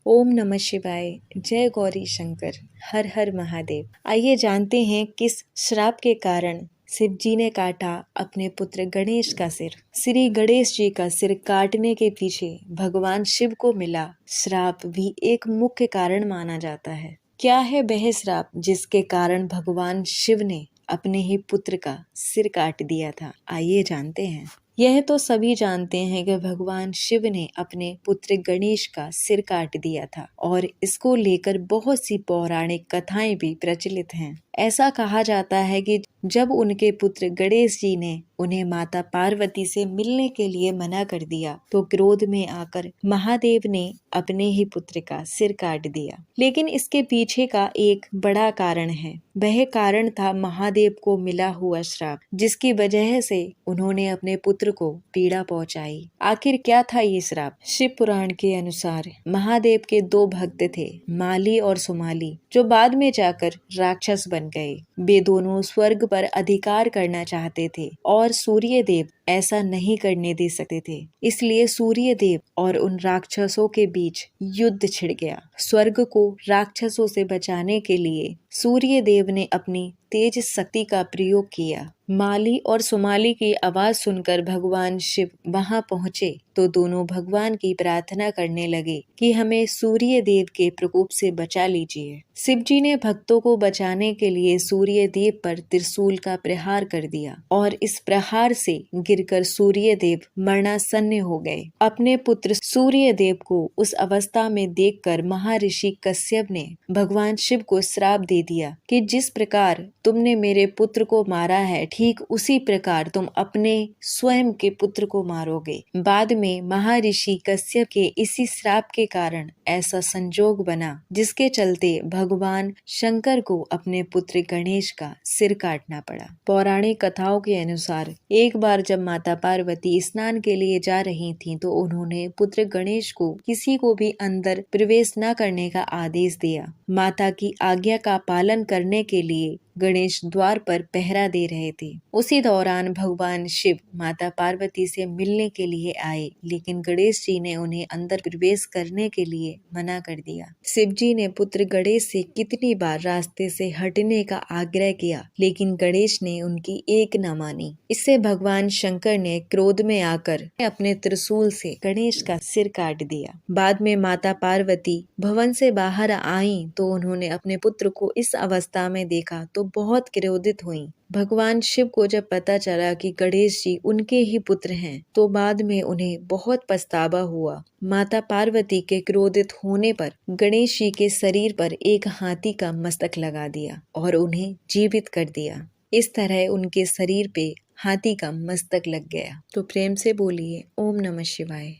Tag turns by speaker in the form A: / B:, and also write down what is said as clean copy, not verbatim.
A: ओम नमः शिवाय। जय गौरी शंकर। हर हर महादेव। आइए जानते हैं किस श्राप के कारण शिव जी ने काटा अपने पुत्र गणेश का सिर। श्री गणेश जी का सिर काटने के पीछे भगवान शिव को मिला श्राप भी एक मुख्य कारण माना जाता है। क्या है वह श्राप जिसके कारण भगवान शिव ने अपने ही पुत्र का सिर काट दिया था? आइए जानते हैं। यह तो सभी जानते हैं कि भगवान शिव ने अपने पुत्र गणेश का सिर काट दिया था और इसको लेकर बहुत सी पौराणिक कथाएं भी प्रचलित हैं। ऐसा कहा जाता है कि जब उनके पुत्र गणेश जी ने उन्हें माता पार्वती से मिलने के लिए मना कर दिया तो क्रोध में आकर महादेव ने अपने ही पुत्र का सिर काट दिया। लेकिन इसके पीछे का एक बड़ा कारण है। वह कारण था महादेव को मिला हुआ श्राप, जिसकी वजह से उन्होंने अपने पुत्र को पीड़ा पहुंचाई। आखिर क्या था ये श्राप? शिव पुराण के अनुसार महादेव के दो भक्त थे, माली और सुमाली, जो बाद में जाकर राक्षस बन गए। वे दोनों स्वर्ग पर अधिकार करना चाहते थे और सूर्य देव ऐसा नहीं करने दे सकते थे। इसलिए सूर्य देव और उन राक्षसों के बीच युद्ध छिड़ गया। स्वर्ग को राक्षसों से बचाने के लिए सूर्य देव ने अपनी तेज शक्ति का प्रयोग किया। माली और सुमाली की आवाज सुनकर भगवान शिव वहां पहुंचे तो दोनों भगवान की प्रार्थना करने लगे कि हमें सूर्य देव के प्रकोप से बचा लीजिए। शिव जी ने भक्तों को बचाने के लिए सूर्य देव पर त्रिशूल का प्रहार कर दिया और इस प्रहार से गिरकर सूर्य देव मरणासन्न हो गए। अपने पुत्र सूर्य देव को उस अवस्था में देखकर महर्षि कश्यप ने भगवान शिव को श्राप दे दिया कि जिस प्रकार तुमने मेरे पुत्र को मारा है, ठीक उसी प्रकार तुम अपने स्वयं के पुत्र को मारोगे। बाद में महर्षि कश्यप के इसी श्राप के कारण ऐसा संजोग बना जिसके चलते भगवान शंकर को अपने पुत्र गणेश का सिर काटना पड़ा। पौराणिक कथाओं के अनुसार एक बार जब माता पार्वती स्नान के लिए जा रही थीं, तो उन्होंने पुत्र गणेश को किसी को भी अंदर प्रवेश न करने का आदेश दिया। माता की आज्ञा का पालन करने के लिए गणेश द्वार पर पहरा दे रहे थे। उसी दौरान भगवान शिव माता पार्वती से मिलने के लिए आए, लेकिन गणेश जी ने उन्हें अंदर प्रवेश करने के लिए मना कर दिया। शिव जी ने पुत्र गणेश से कितनी बार रास्ते से हटने का आग्रह किया, लेकिन गणेश ने उनकी एक न मानी। इससे भगवान शंकर ने क्रोध में आकर अपने त्रिशूल से गणेश का सिर काट दिया। बाद में माता पार्वती भवन से बाहर आई तो उन्होंने अपने पुत्र को इस अवस्था में देखा तो बहुत क्रोधित हुई। भगवान शिव को जब पता चला कि गणेश जी उनके ही पुत्र हैं, तो बाद में उन्हें बहुत पछतावा हुआ। माता पार्वती के क्रोधित होने पर गणेश जी के शरीर पर एक हाथी का मस्तक लगा दिया और उन्हें जीवित कर दिया। इस तरह उनके शरीर पे हाथी का मस्तक लग गया। तो प्रेम से बोलिए ओम नमः शिवाय।